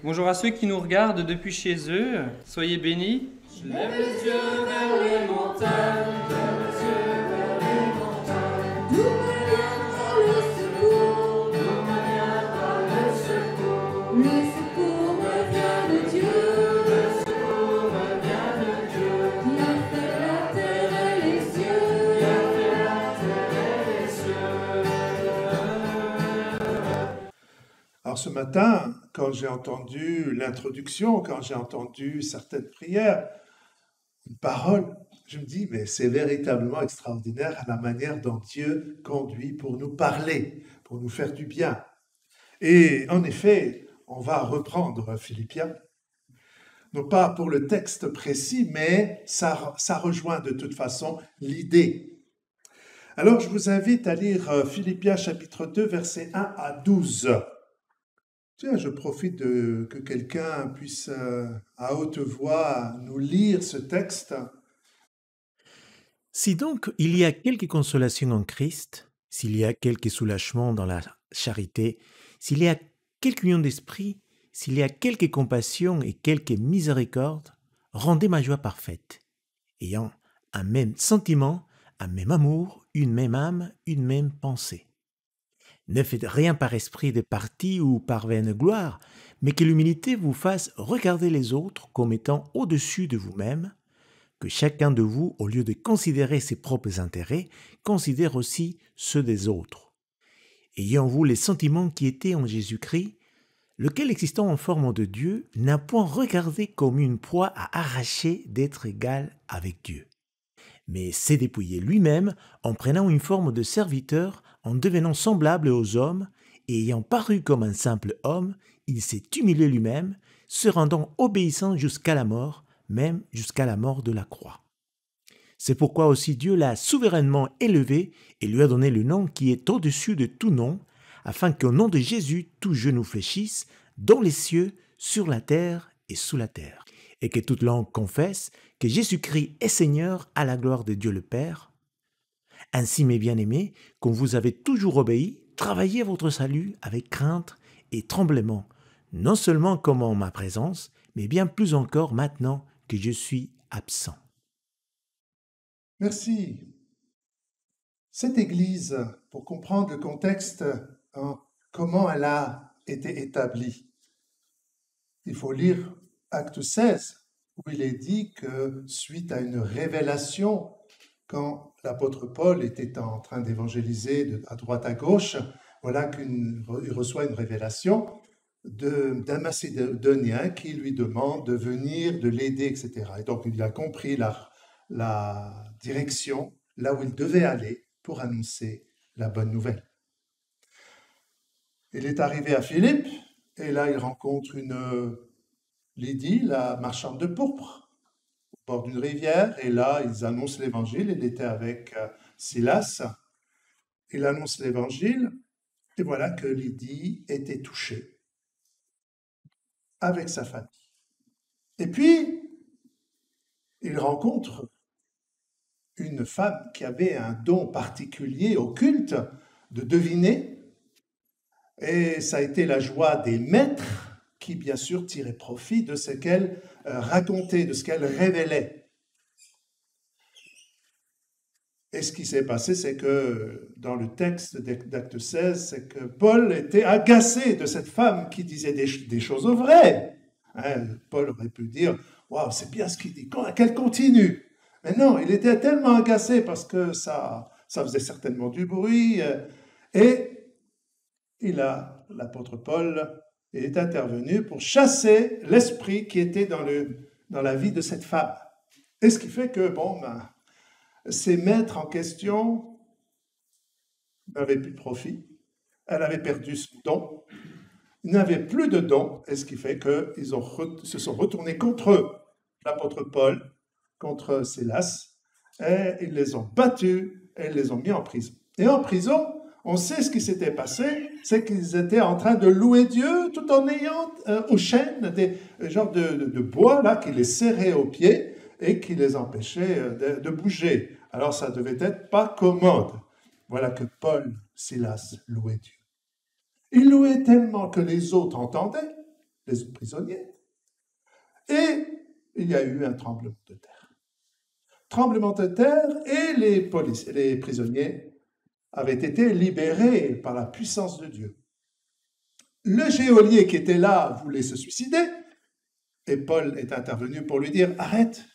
Bonjour à ceux qui nous regardent depuis chez eux. Soyez bénis. Je lève les yeux vers les montagnes, d'où me viendra le secours, le secours me vient de Dieu, qui a fait la terre et les cieux. Alors ce matin, quand j'ai entendu l'introduction, quand j'ai entendu certaines prières, une parole, je me dis, mais c'est véritablement extraordinaire la manière dont Dieu conduit pour nous parler, pour nous faire du bien. Et en effet, on va reprendre Philippiens, non pas pour le texte précis, mais ça rejoint de toute façon l'idée. Alors je vous invite à lire Philippiens chapitre 2, versets 1 à 12. Tiens, je profite que quelqu'un puisse à haute voix nous lire ce texte. Si donc il y a quelque consolation en Christ, s'il y a quelque soulagement dans la charité, s'il y a quelque union d'esprit, s'il y a quelque compassion et quelque miséricorde, rendez ma joie parfaite, ayant un même sentiment, un même amour, une même âme, une même pensée. Ne faites rien par esprit de parti ou par vaine gloire, mais que l'humilité vous fasse regarder les autres comme étant au-dessus de vous-même, que chacun de vous, au lieu de considérer ses propres intérêts, considère aussi ceux des autres. Ayez en vous les sentiments qui étaient en Jésus-Christ, lequel, existant en forme de Dieu, n'a point regardé comme une proie à arracher d'être égal avec Dieu, mais s'est dépouillé lui-même en prenant une forme de serviteur, en devenant semblable aux hommes, et ayant paru comme un simple homme, il s'est humilié lui-même, se rendant obéissant jusqu'à la mort, même jusqu'à la mort de la croix. C'est pourquoi aussi Dieu l'a souverainement élevé et lui a donné le nom qui est au-dessus de tout nom, afin qu'au nom de Jésus tout genou fléchisse, dans les cieux, sur la terre et sous la terre, et que toute langue confesse que Jésus-Christ est Seigneur à la gloire de Dieu le Père. Ainsi, mes bien-aimés, comme vous avez toujours obéi, travaillez votre salut avec crainte et tremblement, non seulement comme en ma présence, mais bien plus encore maintenant que je suis absent. Merci. Cette Église, pour comprendre le contexte, comment elle a été établie, il faut lire Acte 16, où il est dit que suite à une révélation, quand l'apôtre Paul était en train d'évangéliser à droite à gauche, voilà qu'il reçoit une révélation d'un Macédonien qui lui demande de venir, de l'aider, etc. Et donc il a compris la direction, là où il devait aller pour annoncer la bonne nouvelle. Il est arrivé à Philippe, et là il rencontre une Lydie, la marchande de pourpre, au bord d'une rivière, et là ils annoncent l'évangile. Il était avec Silas, il annonce l'évangile, et voilà que Lydie était touchée avec sa famille. Et puis, il rencontre une femme qui avait un don particulier au culte de deviner, et ça a été la joie des maîtres qui, bien sûr, tiraient profit de ce qu'elle racontait, de ce qu'elle révélait. Et ce qui s'est passé, c'est que dans le texte d'Acte 16, c'est que Paul était agacé de cette femme qui disait des choses vraies. Hein, Paul aurait pu dire « Waouh, c'est bien ce qu'il dit, qu'elle continue !» Mais non, il était tellement agacé parce que ça faisait certainement du bruit. Et l'apôtre Paul est intervenu pour chasser l'esprit qui était dans la vie de cette femme. Et ce qui fait que, ces maîtres en question n'avaient plus de profit, elle avait perdu son don, ils n'avaient plus de don, et ce qui fait qu'ils se sont retournés contre l'apôtre Paul, contre Silas, et ils les ont battus et ils les ont mis en prison. Et en prison, on sait ce qui s'était passé, c'est qu'ils étaient en train de louer Dieu tout en ayant aux chaînes des genres de bois là, qui les serraient aux pieds et qui les empêchaient de bouger. Alors ça devait être pas commode. Voilà que Paul, Silas louaient Dieu. Ils louaient tellement que les autres entendaient, les prisonniers. Et il y a eu un tremblement de terre. Tremblement de terre et les prisonniers avaient été libérés par la puissance de Dieu. Le geôlier qui était là voulait se suicider et Paul est intervenu pour lui dire « Arrête,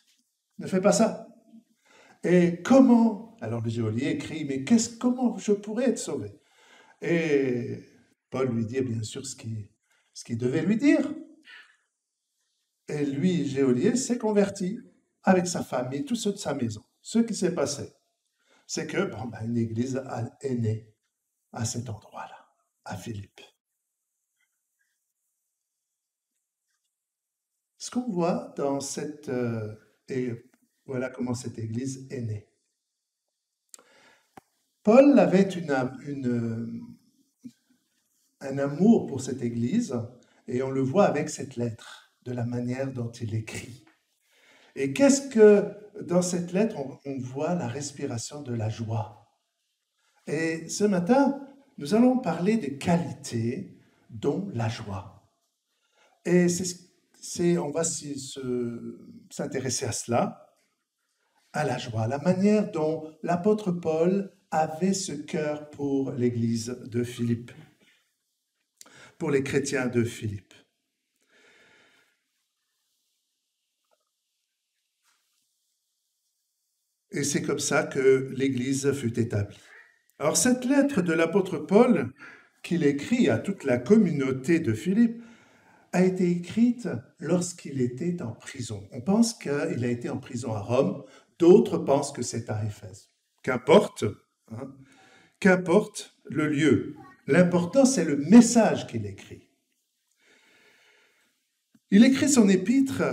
ne fais pas ça ». Et comment? Alors le geôlier crie « Mais comment je pourrais être sauvé ?» Et Paul lui dit bien sûr ce qu'il devait lui dire. Et lui, geôlier, s'est converti avec sa famille, tous ceux de sa maison. Ce qui s'est passé, c'est que une église est née à cet endroit-là, à Philippe. Ce qu'on voit dans cette... et voilà comment cette église est née. Paul avait un amour pour cette église, et on le voit avec cette lettre, de la manière dont il écrit. Et qu'est-ce que, dans cette lettre, on voit la respiration de la joie. Et ce matin, nous allons parler des qualités dont la joie. Et on va s'intéresser à cela, à la joie, la manière dont l'apôtre Paul avait ce cœur pour l'église de Philippe, pour les chrétiens de Philippe. Et c'est comme ça que l'Église fut établie. Alors cette lettre de l'apôtre Paul, qu'il écrit à toute la communauté de Philippe, a été écrite lorsqu'il était en prison. On pense qu'il a été en prison à Rome, d'autres pensent que c'est à Éphèse. Qu'importe le lieu. L'important, c'est le message qu'il écrit. Il écrit son épître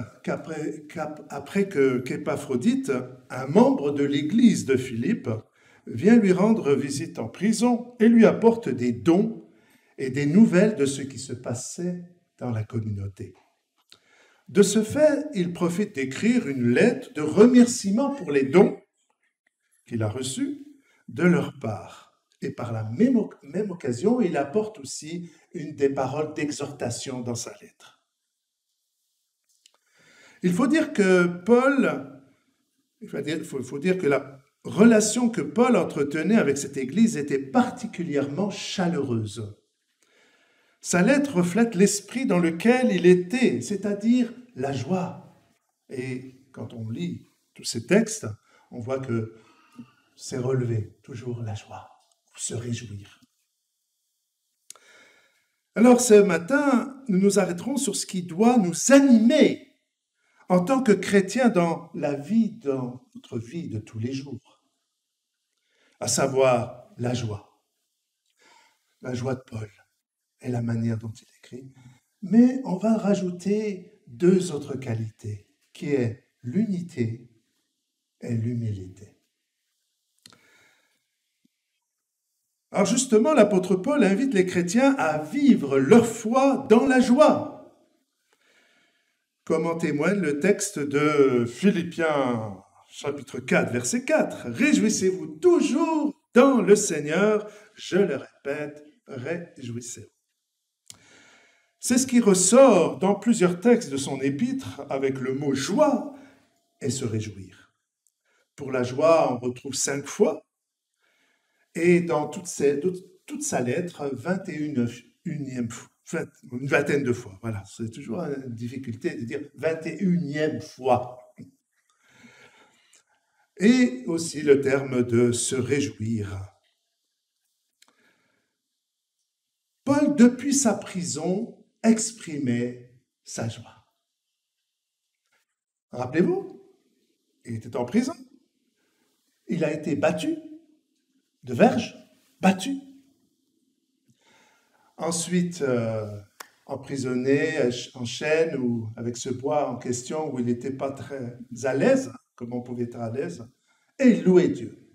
après qu'Épaphrodite, un membre de l'église de Philippe, vient lui rendre visite en prison et lui apporte des dons et des nouvelles de ce qui se passait dans la communauté. De ce fait, il profite d'écrire une lettre de remerciement pour les dons qu'il a reçus de leur part. Et par la même occasion, il apporte aussi des paroles d'exhortation dans sa lettre. Il faut dire que la relation que Paul entretenait avec cette église était particulièrement chaleureuse. Sa lettre reflète l'esprit dans lequel il était, c'est-à-dire la joie. Et quand on lit tous ces textes, on voit que c'est relevé, toujours la joie, se réjouir. Alors ce matin, nous nous arrêterons sur ce qui doit nous animer en tant que chrétiens dans notre vie de tous les jours, à savoir la joie de Paul et la manière dont il écrit. Mais on va rajouter 2 autres qualités, qui est l'unité et l'humilité. Alors justement, l'apôtre Paul invite les chrétiens à vivre leur foi dans la joie, comme en témoigne le texte de Philippiens, chapitre 4, verset 4. « Réjouissez-vous toujours dans le Seigneur, je le répète, réjouissez-vous. » C'est ce qui ressort dans plusieurs textes de son épître avec le mot « joie » et « se réjouir ». Pour la joie, on retrouve 5 fois, et dans toute sa lettre, une vingtaine de fois. Voilà, c'est toujours une difficulté de dire 21e fois. Et aussi le terme de se réjouir. Paul, depuis sa prison, exprimait sa joie. Rappelez-vous, il était en prison. Il a été battu de verge, battu. Ensuite, emprisonné en chaîne ou avec ce bois en question où il n'était pas très à l'aise, comme on pouvait être à l'aise, et il louait Dieu.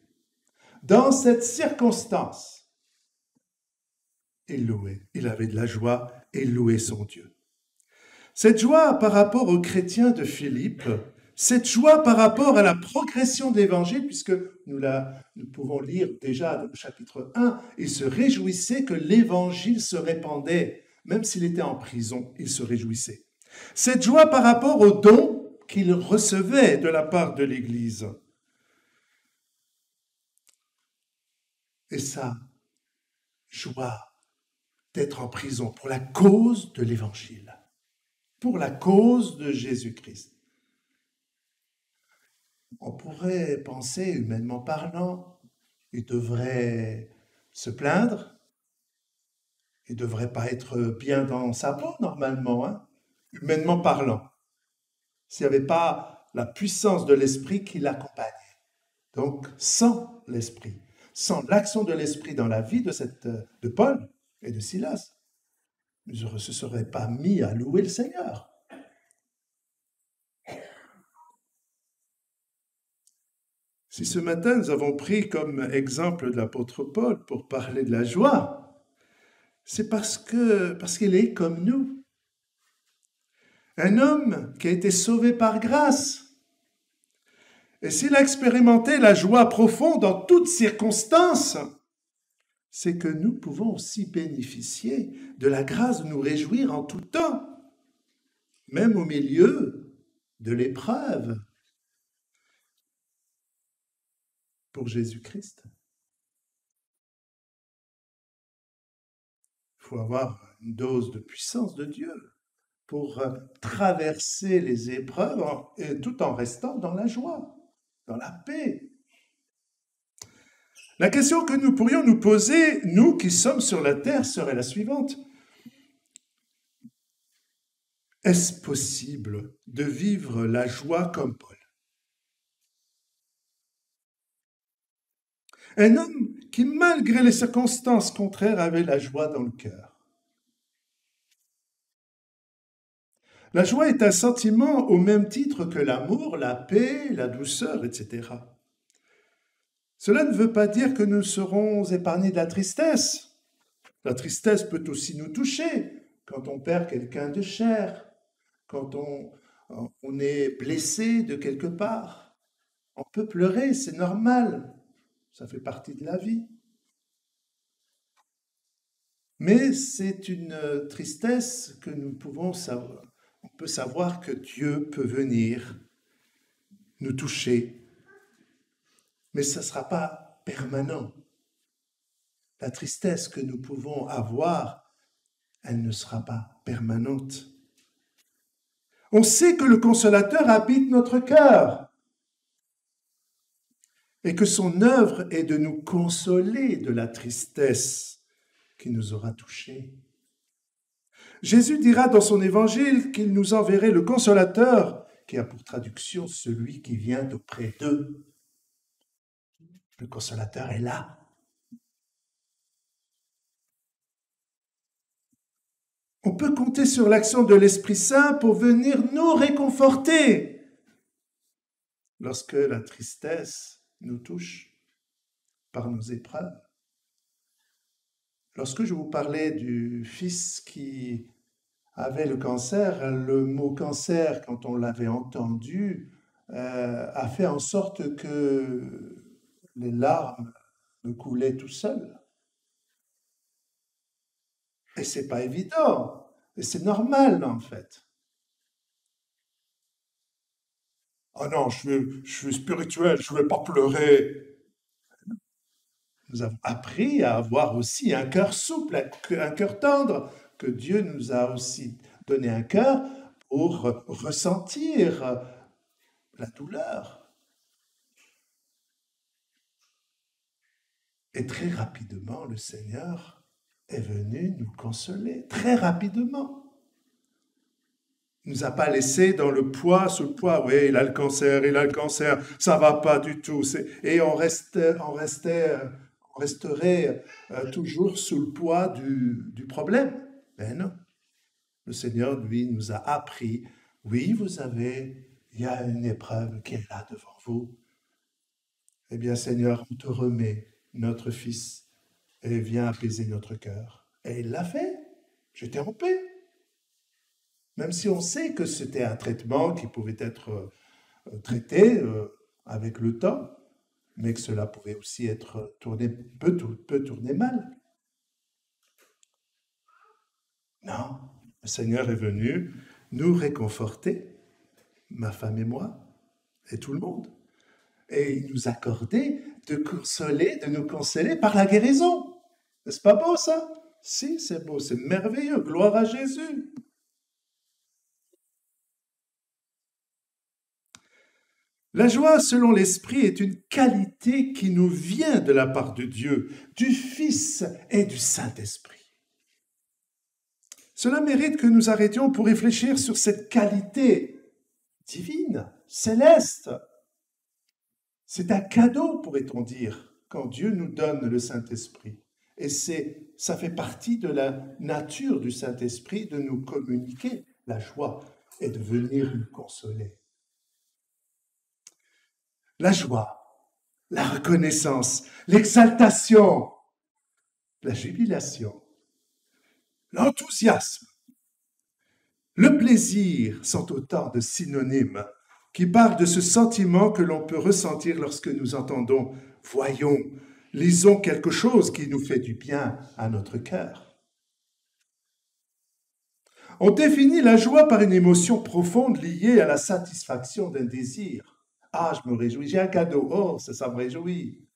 Dans cette circonstance, il avait de la joie et il louait son Dieu. Cette joie par rapport aux chrétiens de Philippe, cette joie par rapport à la progression de l'Évangile, puisque nous pouvons lire déjà au chapitre 1, il se réjouissait que l'Évangile se répandait Même s'il était en prison, il se réjouissait. Cette joie par rapport aux dons qu'il recevait de la part de l'Église. Et sa joie d'être en prison pour la cause de l'Évangile, pour la cause de Jésus-Christ. On pourrait penser, humainement parlant, il devrait se plaindre, il ne devrait pas être bien dans sa peau normalement, hein, humainement parlant, s'il n'y avait pas la puissance de l'Esprit qui l'accompagnait. Donc, sans l'Esprit, sans l'action de l'Esprit dans la vie de Paul et de Silas, ils ne se seraient pas mis à louer le Seigneur. Si ce matin nous avons pris comme exemple de l'apôtre Paul pour parler de la joie, c'est parce qu'il est comme nous. Un homme qui a été sauvé par grâce. Et s'il a expérimenté la joie profonde en toutes circonstances, c'est que nous pouvons aussi bénéficier de la grâce de nous réjouir en tout temps, même au milieu de l'épreuve, pour Jésus-Christ. Il faut avoir une dose de puissance de Dieu pour traverser les épreuves tout en restant dans la joie, dans la paix. La question que nous pourrions nous poser, nous qui sommes sur la terre, serait la suivante. Est-ce possible de vivre la joie comme Paul? Un homme qui, malgré les circonstances contraires, avait la joie dans le cœur. La joie est un sentiment au même titre que l'amour, la paix, la douceur, etc. Cela ne veut pas dire que nous serons épargnés de la tristesse. La tristesse peut aussi nous toucher quand on perd quelqu'un de cher, quand on est blessé de quelque part. On peut pleurer, c'est normal. Ça fait partie de la vie. Mais c'est une tristesse que nous pouvons savoir. On peut savoir que Dieu peut venir nous toucher. Mais ça ne sera pas permanent. La tristesse que nous pouvons avoir, elle ne sera pas permanente. On sait que le Consolateur habite notre cœur. Et que son œuvre est de nous consoler de la tristesse qui nous aura touchés. Jésus dira dans son évangile qu'il nous enverrait le Consolateur, qui a pour traduction celui qui vient auprès d'eux. Le Consolateur est là. On peut compter sur l'action de l'Esprit Saint pour venir nous réconforter lorsque la tristesse nous touche par nos épreuves. Lorsque je vous parlais du fils qui avait le cancer, le mot cancer, quand on l'avait entendu, a fait en sorte que les larmes me coulaient tout seuls. Et c'est pas évident, et c'est normal en fait. « Ah non, je suis spirituel, je ne vais pas pleurer. » Nous avons appris à avoir aussi un cœur souple, un cœur tendre, que Dieu nous a aussi donné un cœur pour ressentir la douleur. Et très rapidement, le Seigneur est venu nous consoler, très rapidement. Il ne nous a pas laissé dans le poids, sous le poids. Oui, il a le cancer, ça va pas du tout. Et on resterait toujours sous le poids du problème. Mais non. Le Seigneur, lui, nous a appris, oui, il y a une épreuve qui est là devant vous. Eh bien, Seigneur, on te remet notre Fils et viens apaiser notre cœur. Et il l'a fait. J'étais en paix. Même si on sait que c'était un traitement qui pouvait être traité avec le temps, mais que cela pouvait aussi peut tourner mal. Non, le Seigneur est venu nous réconforter, ma femme et moi, et tout le monde. Et il nous accordait de nous consoler par la guérison. N'est-ce pas beau ça? Si, c'est beau, c'est merveilleux. Gloire à Jésus. La joie selon l'Esprit est une qualité qui nous vient de la part de Dieu, du Fils et du Saint-Esprit. Cela mérite que nous arrêtions pour réfléchir sur cette qualité divine, céleste. C'est un cadeau, pourrait-on dire, quand Dieu nous donne le Saint-Esprit. Et ça fait partie de la nature du Saint-Esprit de nous communiquer la joie et de venir nous consoler. La joie, la reconnaissance, l'exaltation, la jubilation, l'enthousiasme, le plaisir sont autant de synonymes qui parlent de ce sentiment que l'on peut ressentir lorsque nous entendons, voyons, lisons quelque chose qui nous fait du bien à notre cœur. On définit la joie par une émotion profonde liée à la satisfaction d'un désir. Ah, je me réjouis, j'ai un cadeau, oh, ça me réjouit.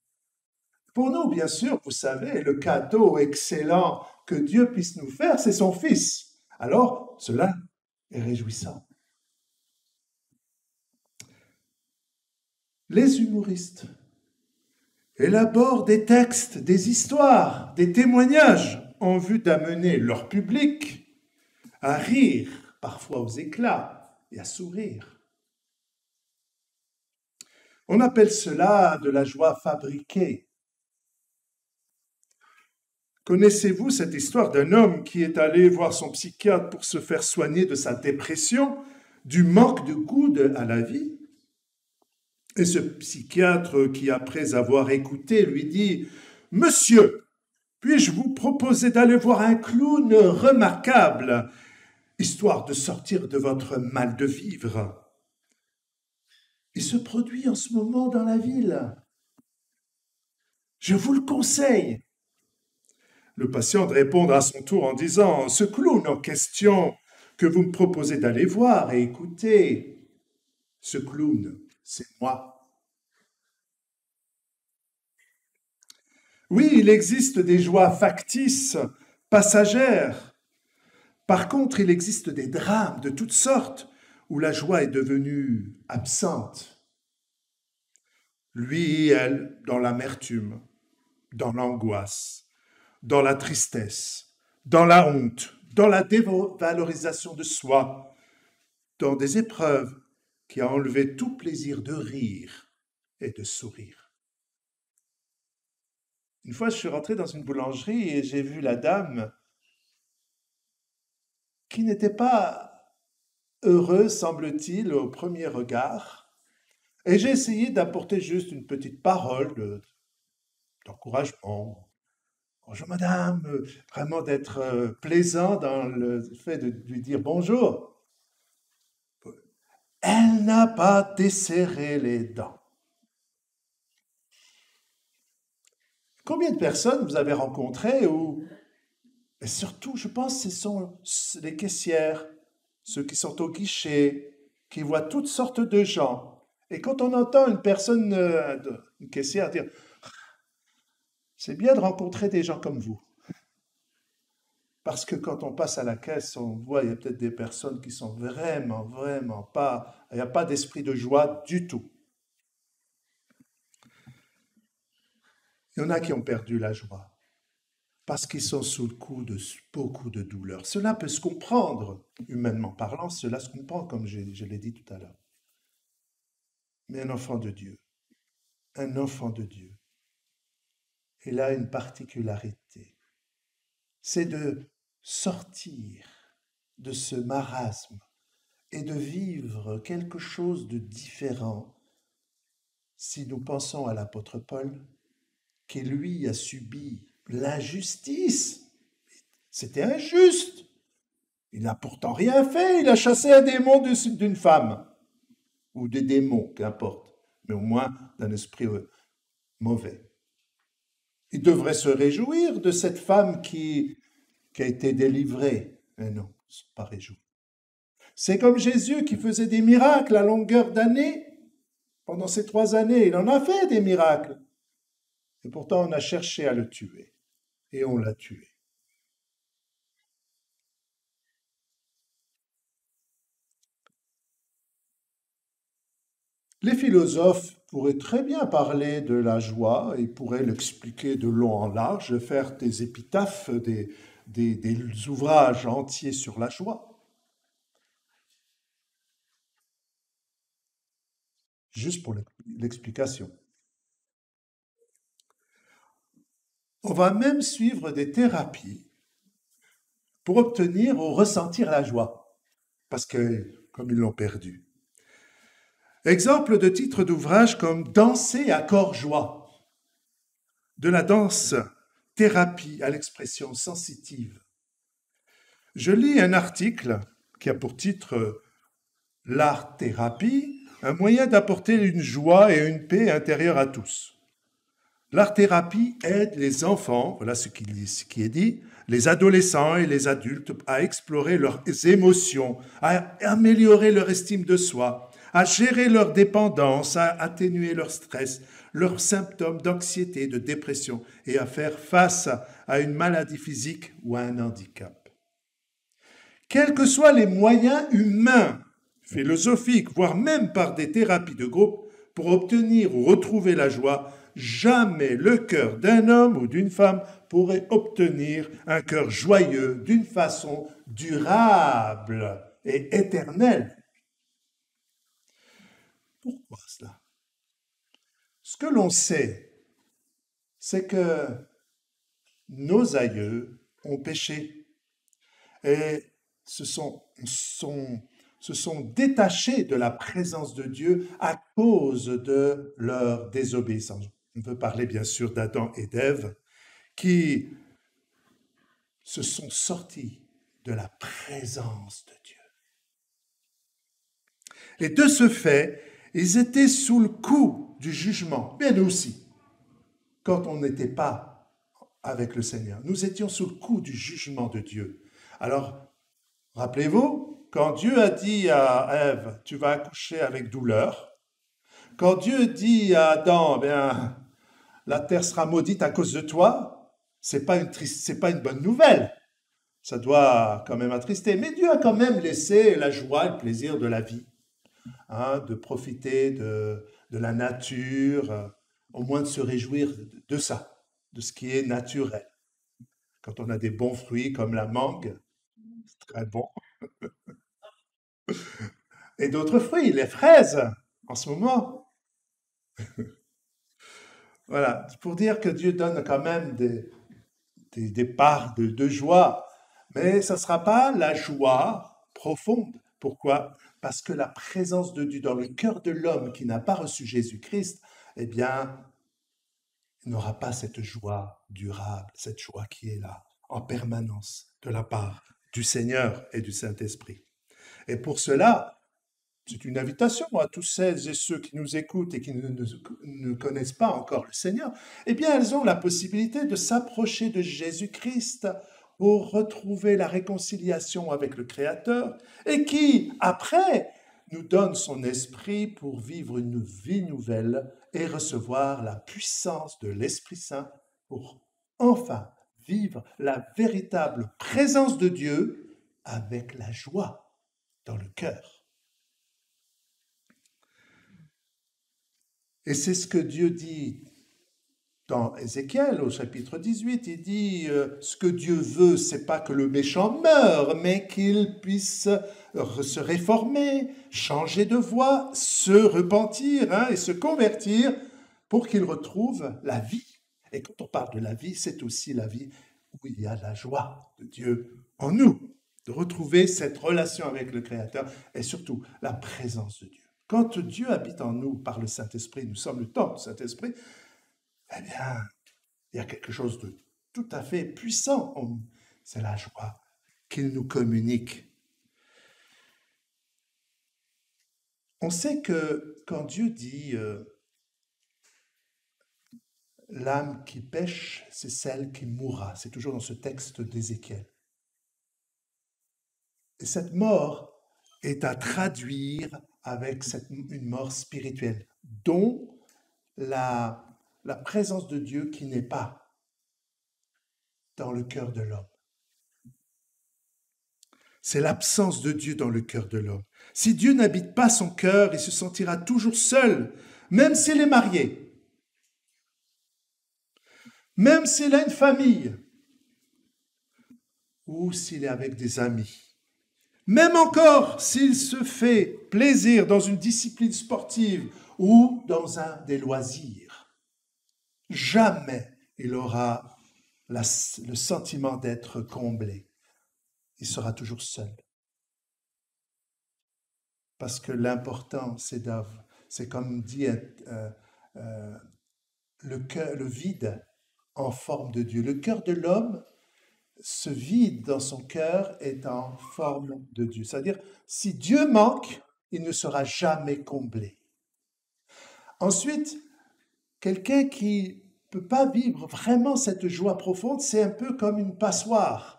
Pour nous, bien sûr, vous savez, le cadeau excellent que Dieu puisse nous faire, c'est son Fils. Alors, cela est réjouissant. Les humoristes élaborent des textes, des histoires, des témoignages en vue d'amener leur public à rire, parfois aux éclats, et à sourire. On appelle cela de la joie fabriquée. Connaissez-vous cette histoire d'un homme qui est allé voir son psychiatre pour se faire soigner de sa dépression, du manque de goût à la vie? Et ce psychiatre qui, après avoir écouté, lui dit « Monsieur, puis-je vous proposer d'aller voir un clown remarquable, histoire de sortir de votre mal de vivre? Il se produit en ce moment dans la ville. Je vous le conseille. » Le patient répond à son tour en disant « Ce clown en question que vous me proposez d'aller voir et écouter, ce clown, c'est moi. » Oui, il existe des joies factices, passagères. Par contre, il existe des drames de toutes sortes où la joie est devenue absente. Lui, elle, dans l'amertume, dans l'angoisse, dans la tristesse, dans la honte, dans la dévalorisation de soi, dans des épreuves qui a enlevé tout plaisir de rire et de sourire. Une fois, je suis rentré dans une boulangerie et j'ai vu la dame qui n'était pas heureuse, semble-t-il, au premier regard. Et j'ai essayé d'apporter juste une petite parole d'encouragement. Bonjour madame, vraiment d'être plaisant dans le fait de lui dire bonjour. Elle n'a pas desserré les dents. Combien de personnes vous avez rencontrées où, et surtout, je pense, ce sont les caissières, ceux qui sont au guichet, qui voient toutes sortes de gens. Et quand on entend une personne, une caissière dire « C'est bien de rencontrer des gens comme vous ». Parce que quand on passe à la caisse, on voit, il y a peut-être des personnes qui sont vraiment pas, il n'y a pas d'esprit de joie du tout. Il y en a qui ont perdu la joie parce qu'ils sont sous le coup de beaucoup de douleurs. Cela peut se comprendre, humainement parlant, cela se comprend comme je l'ai dit tout à l'heure. Mais un enfant de Dieu, il a une particularité, c'est de sortir de ce marasme et de vivre quelque chose de différent. Si nous pensons à l'apôtre Paul, qui lui a subi l'injustice, c'était injuste. Il n'a pourtant rien fait, il a chassé un démon d'une femme, ou des démons, qu'importe, mais au moins d'un esprit mauvais. Il devrait se réjouir de cette femme qui a été délivrée, Mais non, ils ne sont pas réjouis. C'est comme Jésus qui faisait des miracles à longueur d'année. Pendant ces 3 années, il en a fait des miracles. Et pourtant, on a cherché à le tuer. Et on l'a tué. Les philosophes pourraient très bien parler de la joie, ils pourraient l'expliquer de long en large, faire des épitaphes, des ouvrages entiers sur la joie. Juste pour l'explication. On va même suivre des thérapies pour obtenir ou ressentir la joie, parce que comme ils l'ont perdue. Exemple de titre d'ouvrage comme Danser à corps joie, de la danse thérapie à l'expression sensitive. Je lis un article qui a pour titre L'art thérapie, un moyen d'apporter une joie et une paix intérieure à tous. L'art thérapie aide les enfants, voilà ce qui est dit, les adolescents et les adultes à explorer leurs émotions, à améliorer leur estime de soi, à gérer leur dépendance, à atténuer leur stress, leurs symptômes d'anxiété, de dépression et à faire face à une maladie physique ou à un handicap. Quels que soient les moyens humains, philosophiques, voire même par des thérapies de groupe, pour obtenir ou retrouver la joie, jamais le cœur d'un homme ou d'une femme pourrait obtenir un cœur joyeux d'une façon durable et éternelle. Pourquoi cela? Ce que l'on sait, c'est que nos aïeux ont péché et se sont détachés de la présence de Dieu à cause de leur désobéissance. On peut parler bien sûr d'Adam et d'Ève qui se sont sortis de la présence de Dieu. Et de ce fait, ils étaient sous le coup du jugement, mais nous aussi, quand on n'était pas avec le Seigneur. Nous étions sous le coup du jugement de Dieu. Alors, rappelez-vous, quand Dieu a dit à Ève, tu vas accoucher avec douleur, quand Dieu dit à Adam, bien, la terre sera maudite à cause de toi, c'est pas une bonne nouvelle. Ça doit quand même attrister. Mais Dieu a quand même laissé la joie, le plaisir de la vie, de profiter de la nature, au moins de se réjouir de ça, de ce qui est naturel. Quand on a des bons fruits comme la mangue, c'est très bon. Et d'autres fruits, les fraises, en ce moment. Voilà, pour dire que Dieu donne quand même des parts de joie, mais ça ne sera pas la joie profonde. Pourquoi? Parce que la présence de Dieu dans le cœur de l'homme qui n'a pas reçu Jésus-Christ, eh bien, il n'aura pas cette joie durable, cette joie qui est là, en permanence, de la part du Seigneur et du Saint-Esprit. Et pour cela, c'est une invitation à tous celles et ceux qui nous écoutent et qui ne connaissent pas encore le Seigneur. Eh bien, elles ont la possibilité de s'approcher de Jésus-Christ pour retrouver la réconciliation avec le Créateur et qui, après, nous donne son esprit pour vivre une vie nouvelle et recevoir la puissance de l'Esprit Saint pour enfin vivre la véritable présence de Dieu avec la joie dans le cœur. Et c'est ce que Dieu dit dans Ézéchiel au chapitre 18. Il dit ce que Dieu veut, c'est pas que le méchant meure, mais qu'il puisse se réformer, changer de voie, se repentir et se convertir pour qu'il retrouve la vie. Et quand on parle de la vie, c'est aussi la vie où il y a la joie de Dieu en nous, de retrouver cette relation avec le Créateur et surtout la présence de Dieu. Quand Dieu habite en nous par le Saint-Esprit, nous sommes le temple du Saint-Esprit, eh bien, il y a quelque chose de tout à fait puissant en nous. C'est la joie qu'il nous communique. On sait que quand Dieu dit l'âme qui pêche, c'est celle qui mourra. C'est toujours dans ce texte d'Ézéchiel. Et cette mort est à traduire avec une mort spirituelle, dont la présence de Dieu qui n'est pas dans le cœur de l'homme. C'est l'absence de Dieu dans le cœur de l'homme. Si Dieu n'habite pas son cœur, il se sentira toujours seul, même s'il est marié, même s'il a une famille, ou s'il est avec des amis. Même encore s'il se fait plaisir dans une discipline sportive ou dans des loisirs, jamais il aura le sentiment d'être comblé. Il sera toujours seul. Parce que l'important, c'est comme dit le vide en forme de Dieu. Le cœur de l'homme, ce vide dans son cœur est en forme de Dieu. C'est-à-dire, si Dieu manque, il ne sera jamais comblé. Ensuite, quelqu'un qui ne peut pas vivre vraiment cette joie profonde, c'est un peu comme une passoire.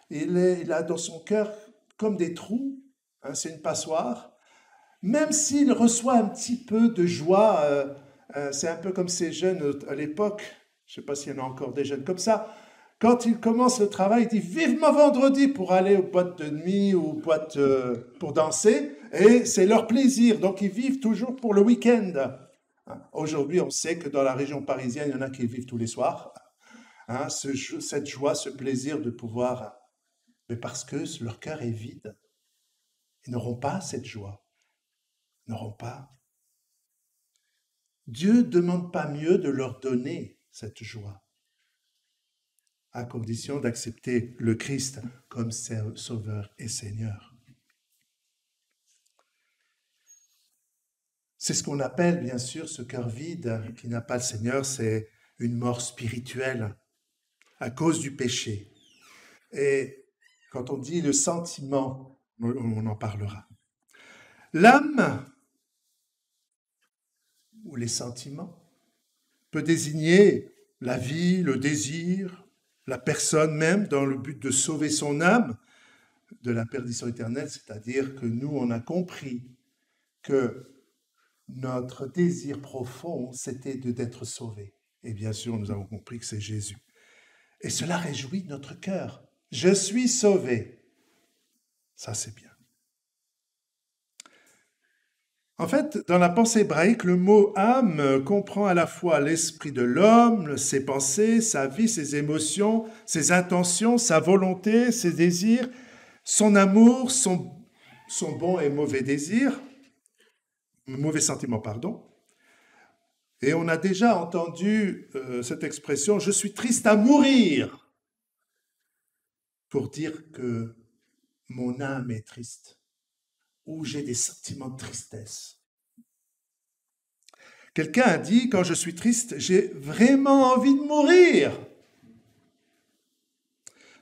Il a dans son cœur comme des trous, hein, c'est une passoire. Même s'il reçoit un petit peu de joie, c'est un peu comme ces jeunes à l'époque, je ne sais pas s'il y en a encore des jeunes comme ça, quand ils commencent le travail, ils disent « Vivement vendredi » pour aller aux boîtes de nuit ou aux boîtes pour danser, et c'est leur plaisir, donc ils vivent toujours pour le week-end. Aujourd'hui, on sait que dans la région parisienne, il y en a qui vivent tous les soirs. Hein, cette joie, ce plaisir de pouvoir... Mais parce que leur cœur est vide. Ils n'auront pas cette joie. Ils n'auront pas. Dieu ne demande pas mieux de leur donner cette joie, à condition d'accepter le Christ comme Sauveur et Seigneur. C'est ce qu'on appelle, bien sûr, ce cœur vide qui n'a pas le Seigneur, c'est une mort spirituelle à cause du péché. Et quand on dit le sentiment, on en parlera. L'âme, ou les sentiments, peut désigner la vie, le désir, la personne même, dans le but de sauver son âme de la perdition éternelle, c'est-à-dire que nous, on a compris que notre désir profond, c'était d'être sauvé. Et bien sûr, nous avons compris que c'est Jésus. Et cela réjouit notre cœur. Je suis sauvé. Ça, c'est bien. En fait, dans la pensée hébraïque, le mot âme comprend à la fois l'esprit de l'homme, ses pensées, sa vie, ses émotions, ses intentions, sa volonté, ses désirs, son amour, son bon et mauvais désir, mauvais sentiment, pardon. Et on a déjà entendu cette expression « je suis triste à mourir » pour dire que mon âme est triste ou j'ai des sentiments de tristesse. Quelqu'un a dit « quand je suis triste, j'ai vraiment envie de mourir ».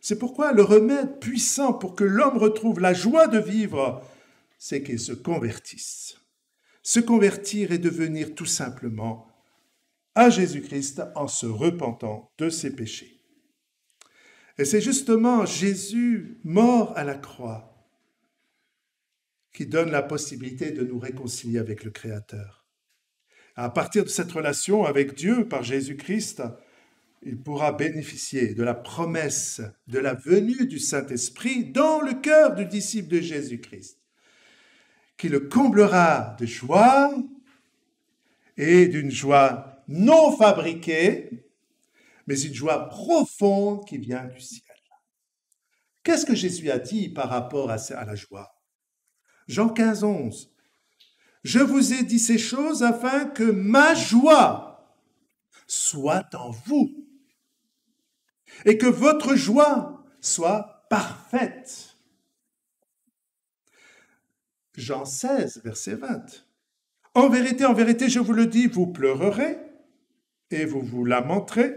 C'est pourquoi le remède puissant pour que l'homme retrouve la joie de vivre, c'est qu'il se convertisse. Se convertir et devenir tout simplement à Jésus-Christ en se repentant de ses péchés. Et c'est justement Jésus, mort à la croix, qui donne la possibilité de nous réconcilier avec le Créateur. À partir de cette relation avec Dieu par Jésus-Christ, il pourra bénéficier de la promesse de la venue du Saint-Esprit dans le cœur du disciple de Jésus-Christ, qui le comblera de joie et d'une joie non fabriquée, mais une joie profonde qui vient du ciel. Qu'est-ce que Jésus a dit par rapport à la joie? Jean 15, 11. « Je vous ai dit ces choses afin que ma joie soit en vous et que votre joie soit parfaite. » Jean 16, verset 20. « en vérité, je vous le dis, vous pleurerez et vous vous lamenterez,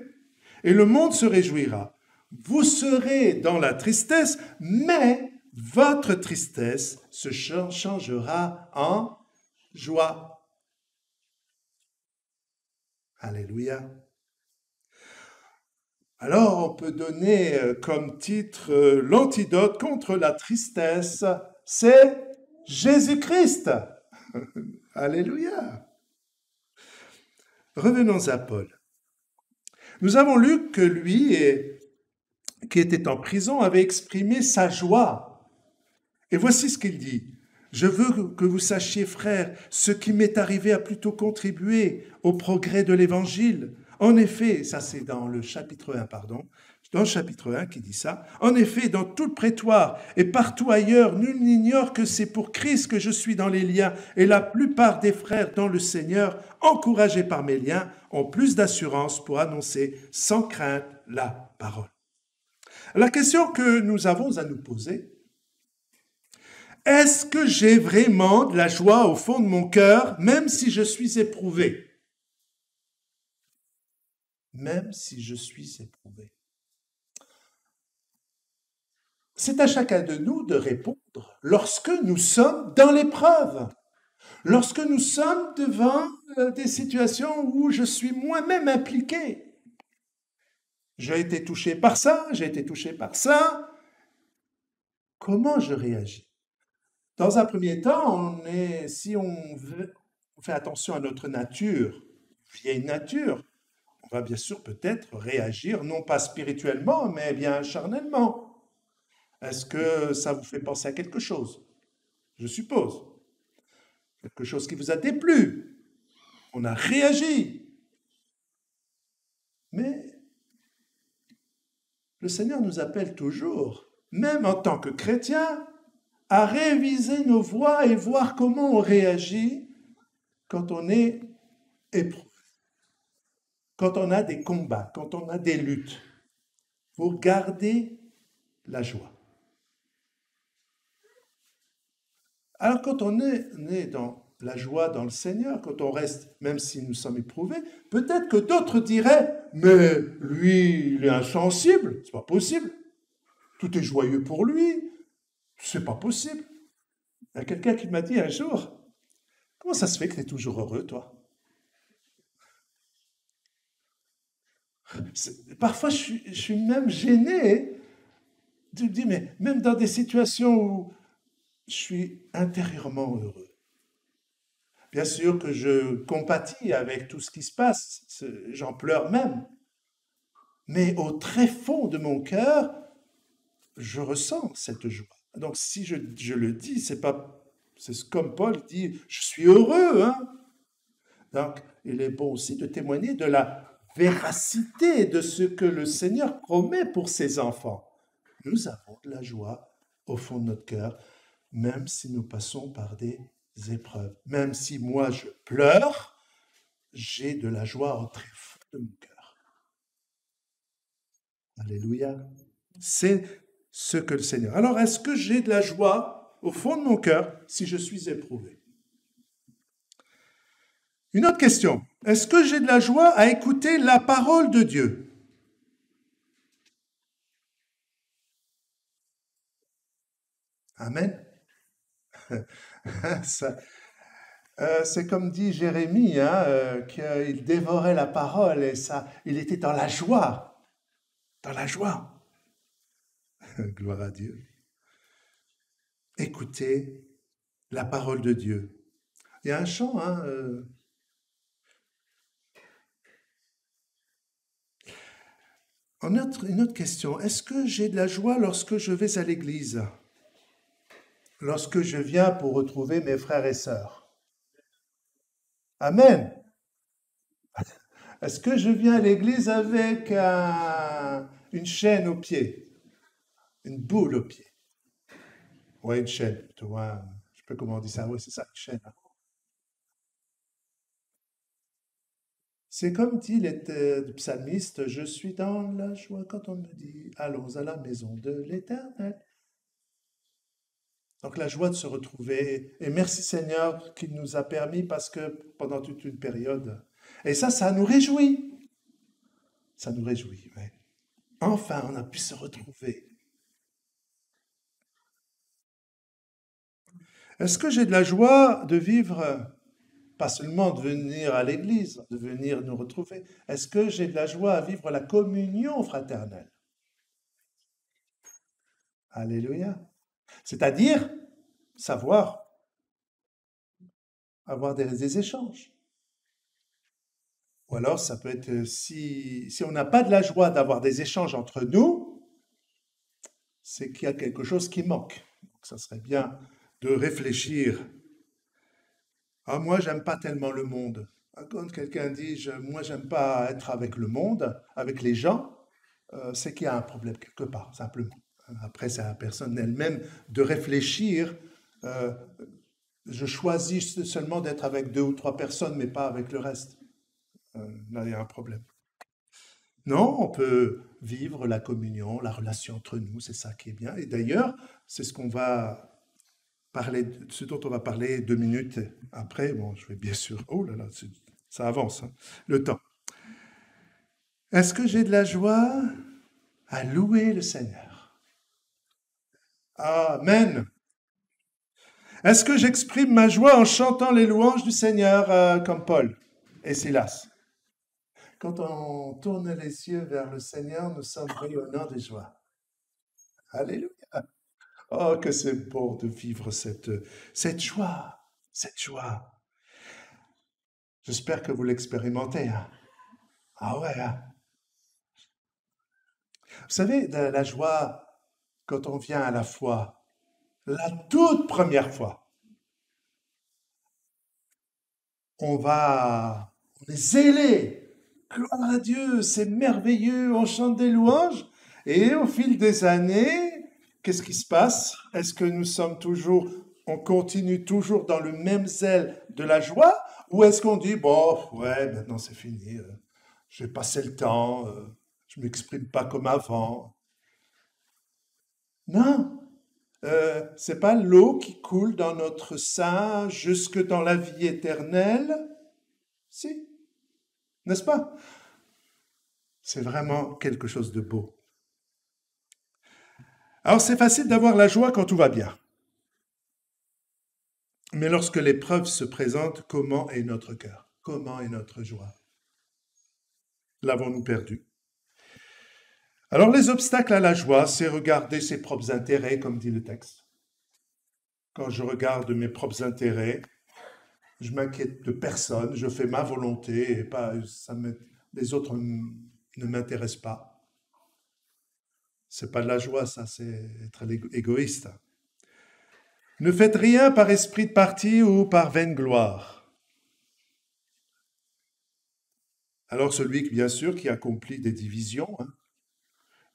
et le monde se réjouira. Vous serez dans la tristesse, mais votre tristesse se changera en joie. » Alléluia. Alors on peut donner comme titre l'antidote contre la tristesse, c'est Jésus-Christ. Alléluia. Revenons à Paul. Nous avons lu que lui, qui était en prison, avait exprimé sa joie. Et voici ce qu'il dit. Je veux que vous sachiez, frères, ce qui m'est arrivé a plutôt contribué au progrès de l'Évangile. En effet, ça c'est dans le chapitre 1, dans le chapitre 1 qui dit ça, en effet, dans tout le prétoire et partout ailleurs, nul n'ignore que c'est pour Christ que je suis dans les liens, et la plupart des frères dans le Seigneur, encouragés par mes liens, ont plus d'assurance pour annoncer sans crainte la parole. La question que nous avons à nous poser, est-ce que j'ai vraiment de la joie au fond de mon cœur, même si je suis éprouvé? Même si je suis éprouvé. C'est à chacun de nous de répondre lorsque nous sommes dans l'épreuve, lorsque nous sommes devant des situations où je suis moi-même impliqué. J'ai été touché par ça, j'ai été touché par ça. Comment je réagis? Dans un premier temps, si on fait attention à notre nature, vieille nature, on va bien sûr peut-être réagir, non pas spirituellement, mais bien charnellement. Est-ce que ça vous fait penser à quelque chose? Je suppose. Quelque chose qui vous a déplu. On a réagi. Mais le Seigneur nous appelle toujours, même en tant que chrétiens, à réviser nos voies et voir comment on réagit quand on est éprouvé, quand on a des combats, quand on a des luttes, pour garder la joie. Alors quand on est dans la joie dans le Seigneur, quand on reste, même si nous sommes éprouvés, peut-être que d'autres diraient « Mais lui, il est insensible, c'est pas possible. Tout est joyeux pour lui, c'est pas possible. » Il y a quelqu'un qui m'a dit un jour « Comment ça se fait que tu es toujours heureux, toi ?» Parfois, je suis même gêné de me dire, mais même dans des situations où je suis intérieurement heureux. Bien sûr que je compatis avec tout ce qui se passe, j'en pleure même. Mais au très fond de mon cœur, je ressens cette joie. Donc si je le dis, c'est comme Paul dit, je suis heureux. Hein? Donc il est bon aussi de témoigner de la véracité de ce que le Seigneur promet pour ses enfants. Nous avons de la joie au fond de notre cœur, même si nous passons par des épreuves. Même si moi je pleure, j'ai de la joie au très fond de mon cœur. Alléluia. C'est ce que le Seigneur. Alors, est-ce que j'ai de la joie au fond de mon cœur si je suis éprouvé? Une autre question. Est-ce que j'ai de la joie à écouter la parole de Dieu? Amen. C'est comme dit Jérémie, qu'il dévorait la parole et il était dans la joie. Dans la joie. Gloire à Dieu. Écoutez la parole de Dieu. Il y a un chant, une autre question. Est-ce que j'ai de la joie lorsque je vais à l'église? Lorsque je viens pour retrouver mes frères et sœurs? Amen. Est-ce que je viens à l'église avec une chaîne au pied? Une boule au pied? Ouais, une chaîne, plutôt. Je ne sais pas comment on dit ça. Oui, c'est ça, une chaîne. C'est comme dit le psalmiste, je suis dans la joie quand on me dit, allons à la maison de l'Éternel. Donc la joie de se retrouver. Et merci Seigneur qu'il nous a permis parce que pendant toute une période. Et ça nous réjouit. Ça nous réjouit, oui. Enfin, on a pu se retrouver. Est-ce que j'ai de la joie de vivre pas seulement de venir à l'église, de venir nous retrouver. Est-ce que j'ai de la joie à vivre la communion fraternelle? Alléluia. C'est-à-dire savoir avoir des échanges. Ou alors, ça peut être, si on n'a pas de la joie d'avoir des échanges entre nous, c'est qu'il y a quelque chose qui manque. Donc, ça serait bien de réfléchir. Ah, moi, j'aime pas tellement le monde. Quand quelqu'un dit, moi, j'aime pas être avec le monde, avec les gens, c'est qu'il y a un problème quelque part, simplement. Après, c'est à la personne elle-même de réfléchir. Je choisis seulement d'être avec 2 ou 3 personnes, mais pas avec le reste. Là, il y a un problème. Non, on peut vivre la communion, la relation entre nous, c'est ça qui est bien. Et d'ailleurs, c'est ce qu'on va parler, ce dont on va parler 2 minutes après. Bon, je vais bien sûr. Oh là là, ça avance, hein, le temps. Est-ce que j'ai de la joie à louer le Seigneur? Amen. Est-ce que j'exprime ma joie en chantant les louanges du Seigneur comme Paul et Silas? Quand on tourne les yeux vers le Seigneur, nous sommes rayonnants de joie. Alléluia. Oh, que c'est beau de vivre cette joie, cette joie. J'espère que vous l'expérimentez. Hein. Ah ouais. Hein. Vous savez, la joie, quand on vient à la foi, la toute première fois, on est zélé. Gloire à Dieu, c'est merveilleux, on chante des louanges. Et au fil des années, qu'est-ce qui se passe? Est-ce que on continue toujours dans le même zèle de la joie? Ou est-ce qu'on dit, bon, ouais, maintenant c'est fini, j'ai passé le temps, je ne m'exprime pas comme avant? Non, c'est pas l'eau qui coule dans notre sein jusque dans la vie éternelle? Si. N'est-ce pas? C'est vraiment quelque chose de beau. Alors, c'est facile d'avoir la joie quand tout va bien. Mais lorsque l'épreuve se présente, comment est notre cœur? Comment est notre joie? L'avons-nous perdu? Alors, les obstacles à la joie, c'est regarder ses propres intérêts, comme dit le texte. Quand je regarde mes propres intérêts, je m'inquiète de personne, je fais ma volonté et pas les autres ne m'intéressent pas. C'est pas de la joie, ça, c'est être égoïste. Ne faites rien par esprit de parti ou par vaine gloire. Alors celui, bien sûr, qui accomplit des divisions,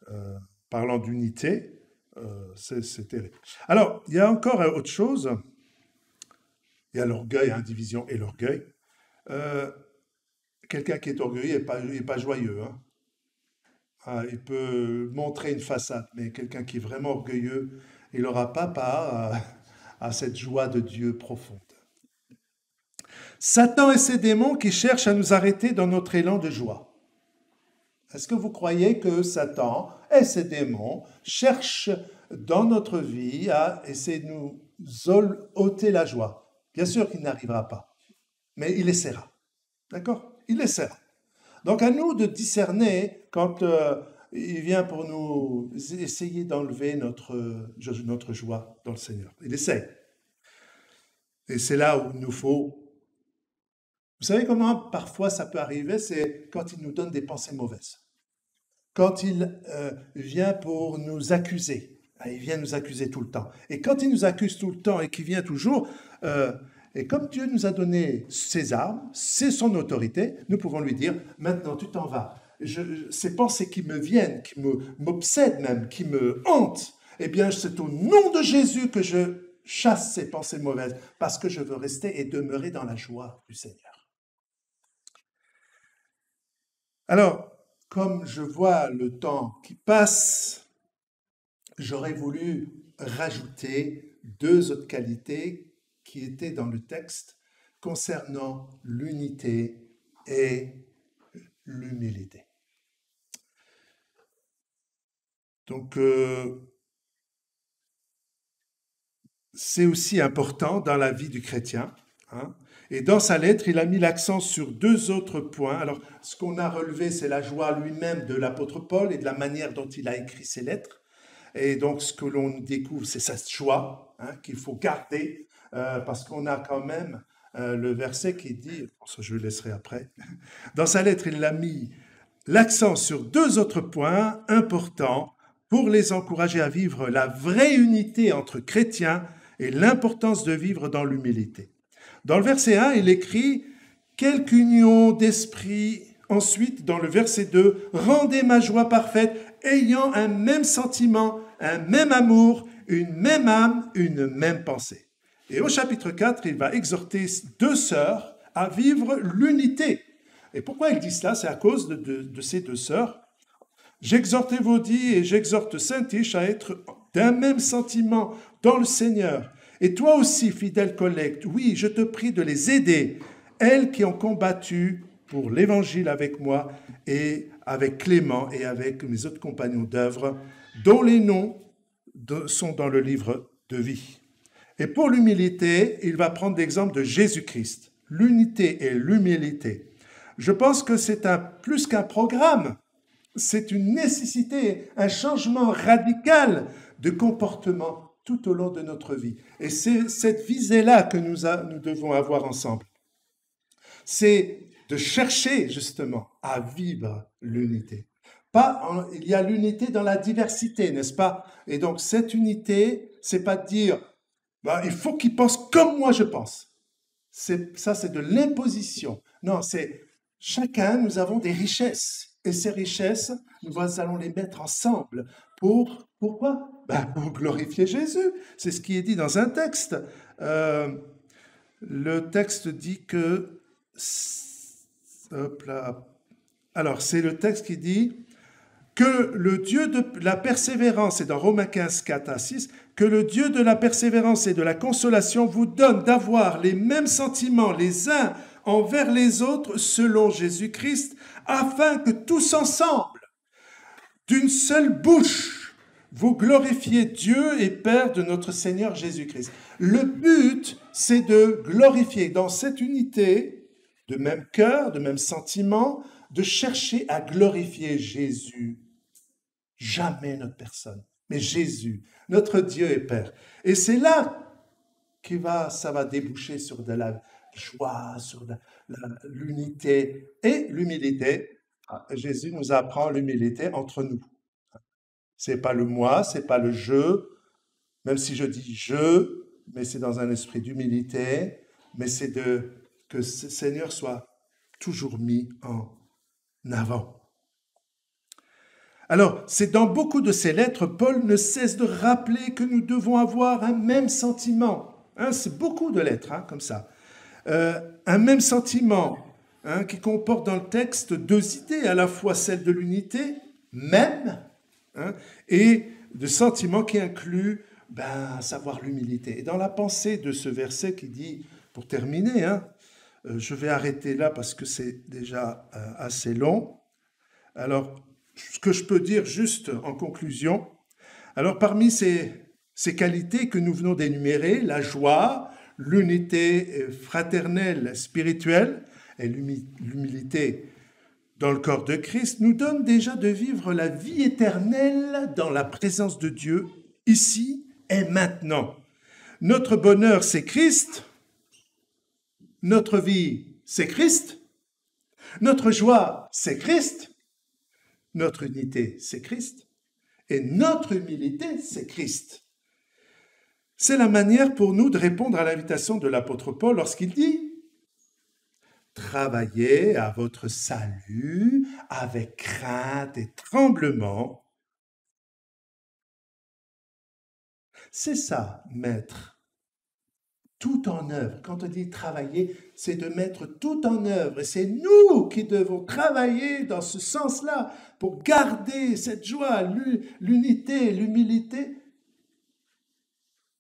hein, parlant d'unité, c'est terrible. Alors, il y a encore autre chose. Il y a l'orgueil, hein, division et l'orgueil. Quelqu'un qui est orgueilleux n'est pas joyeux. Hein. Il peut montrer une façade, mais quelqu'un qui est vraiment orgueilleux, il n'aura pas part à cette joie de Dieu profonde. Satan et ses démons qui cherchent à nous arrêter dans notre élan de joie. Est-ce que vous croyez que Satan et ses démons cherchent dans notre vie à essayer de nous ôter la joie? Bien sûr qu'il n'arrivera pas, mais il essaiera. D'accord? Il essaiera. Donc à nous de discerner quand il vient pour nous essayer d'enlever notre joie dans le Seigneur. Il essaie. Et c'est là où il nous faut... Vous savez comment parfois ça peut arriver? C'est quand il nous donne des pensées mauvaises. Quand il vient pour nous accuser. Il vient nous accuser tout le temps. Et quand il nous accuse tout le temps et qu'il vient toujours... et comme Dieu nous a donné ses armes, c'est son autorité, nous pouvons lui dire, maintenant tu t'en vas. Ces pensées qui me viennent, qui m'obsèdent même, qui me hantent, eh bien c'est au nom de Jésus que je chasse ces pensées mauvaises, parce que je veux rester et demeurer dans la joie du Seigneur. Alors, comme je vois le temps qui passe, j'aurais voulu rajouter 2 autres qualités qui étaient dans le texte concernant l'unité et l'humilité. Donc, c'est aussi important dans la vie du chrétien. hein. Et dans sa lettre, il a mis l'accent sur deux autres points. Alors, ce qu'on a relevé, c'est la joie lui-même de l'apôtre Paul et de la manière dont il a écrit ses lettres. Et donc, ce que l'on découvre, c'est cette joie, hein, qu'il faut garder, parce qu'on a quand même le verset qui dit, ça je le laisserai après, dans sa lettre, il a mis l'accent sur deux autres points importants pour les encourager à vivre la vraie unité entre chrétiens et l'importance de vivre dans l'humilité. Dans le verset 1, il écrit « Quelque union d'esprit ». Ensuite, dans le verset 2, « Rendez ma joie parfaite, ayant un même sentiment, un même amour, une même âme, une même pensée. » Et au chapitre 4, il va exhorter deux sœurs à vivre l'unité. Et pourquoi il dit cela? C'est à cause de ces deux sœurs. « J'exhorte Évodie et j'exhorte Syntyche à être d'un même sentiment dans le Seigneur. Et toi aussi, fidèle collègue, oui, je te prie de les aider, elles qui ont combattu pour l'Évangile avec moi et avec Clément et avec mes autres compagnons d'œuvre, dont les noms sont dans le livre de vie. » Et pour l'humilité, il va prendre l'exemple de Jésus-Christ. L'unité et l'humilité. Je pense que c'est plus qu'un programme, c'est une nécessité, un changement radical de comportement tout au long de notre vie. Et c'est cette visée-là que nous devons avoir ensemble. C'est de chercher justement à vivre l'unité. Il y a l'unité dans la diversité, n'est-ce pas? Et donc cette unité, c'est pas de dire il faut qu'ils pensent comme moi je pense. Ça, c'est de l'imposition. Non, c'est chacun, nous avons des richesses. Et ces richesses, nous allons les mettre ensemble. Pourquoi? Pour glorifier Jésus. C'est ce qui est dit dans un texte. Le texte dit que... Hop là. Alors, c'est le texte qui dit que le Dieu de la persévérance, et dans Romains 15, 4 à 6, que le Dieu de la persévérance et de la consolation vous donne d'avoir les mêmes sentiments les uns envers les autres selon Jésus-Christ, afin que tous ensemble, d'une seule bouche, vous glorifiez Dieu et Père de notre Seigneur Jésus-Christ. Le but, c'est de glorifier dans cette unité, de même cœur, de même sentiment, de chercher à glorifier Jésus. Jamais notre personne, mais Jésus, notre Dieu et Père. Et c'est là que ça va déboucher sur de la joie, sur l'unité et l'humilité. Jésus nous apprend l'humilité entre nous. C'est pas le moi, c'est pas le je, même si je dis je, mais c'est dans un esprit d'humilité, mais c'est que ce Seigneur soit toujours mis en avant. Alors, c'est dans beaucoup de ses lettres, Paul ne cesse de rappeler que nous devons avoir un même sentiment. C'est beaucoup de lettres comme ça. Un même sentiment qui comporte dans le texte deux idées, à la fois celle de l'unité, même, et de sentiment qui inclut savoir l'humilité. Et dans la pensée de ce verset qui dit, pour terminer, je vais arrêter là parce que c'est déjà assez long. Alors, ce que je peux dire juste en conclusion, alors parmi ces qualités que nous venons d'énumérer, la joie, l'unité fraternelle spirituelle et l'humilité dans le corps de Christ, nous donne déjà de vivre la vie éternelle dans la présence de Dieu, ici et maintenant. Notre bonheur, c'est Christ. Notre vie, c'est Christ. Notre joie, c'est Christ. Notre unité, c'est Christ. Et notre humilité, c'est Christ. C'est la manière pour nous de répondre à l'invitation de l'apôtre Paul lorsqu'il dit « Travaillez à votre salut avec crainte et tremblement. » C'est ça, mettre tout en œuvre. Quand on dit travailler, c'est de mettre tout en œuvre. Et c'est nous qui devons travailler dans ce sens-là pour garder cette joie, l'unité, l'humilité.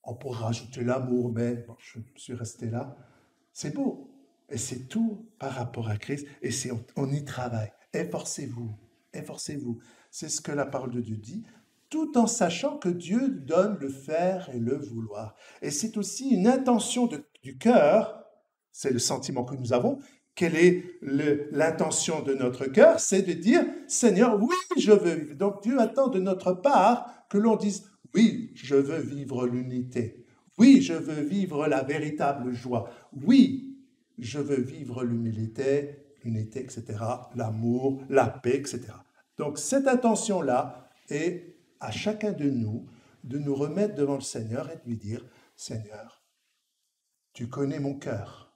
On pourra rajouter l'amour, mais je suis resté là. C'est beau. Et c'est tout par rapport à Christ. Et on y travaille. Efforcez-vous. Efforcez-vous. C'est ce que la parole de Dieu dit, tout en sachant que Dieu donne le faire et le vouloir. Et c'est aussi une intention du cœur c'est le sentiment que nous avons. Quelle est l'intention de notre cœur? C'est de dire, Seigneur, oui, je veux vivre. Donc Dieu attend de notre part que l'on dise, oui, je veux vivre l'unité. Oui, je veux vivre la véritable joie. Oui, je veux vivre l'humilité, etc., l'amour, la paix, etc. Donc cette intention-là est à chacun de nous remettre devant le Seigneur et de lui dire, Seigneur, tu connais mon cœur.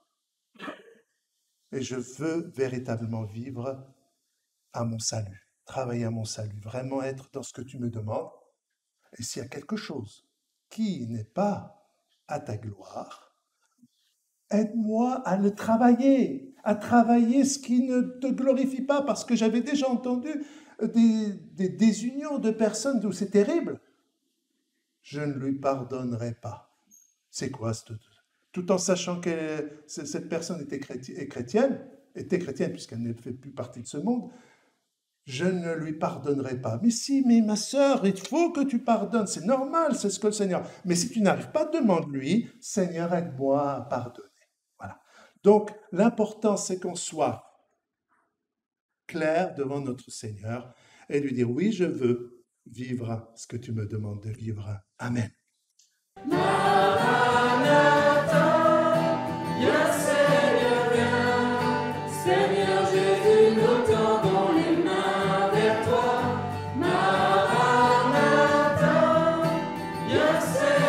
Et je veux véritablement vivre à mon salut, travailler à mon salut, vraiment être dans ce que tu me demandes. Et s'il y a quelque chose qui n'est pas à ta gloire, aide-moi à le travailler, à travailler ce qui ne te glorifie pas, parce que j'avais déjà entendu des désunions de personnes où c'est terrible. Je ne lui pardonnerai pas. C'est quoi tout en sachant que cette personne était chrétienne puisqu'elle ne fait plus partie de ce monde, je ne lui pardonnerai pas. Mais si, mais ma sœur, il faut que tu pardonnes, c'est normal, c'est ce que le Seigneur... Mais si tu n'arrives pas, demande-lui, Seigneur, aide-moi à pardonner. Voilà. Donc, l'important, c'est qu'on soit clair devant notre Seigneur et lui dire, oui, je veux vivre ce que tu me demandes de vivre. Amen. Seigneur Jésus, nous tendons les mains vers toi. Maranatha, viens Seigneur.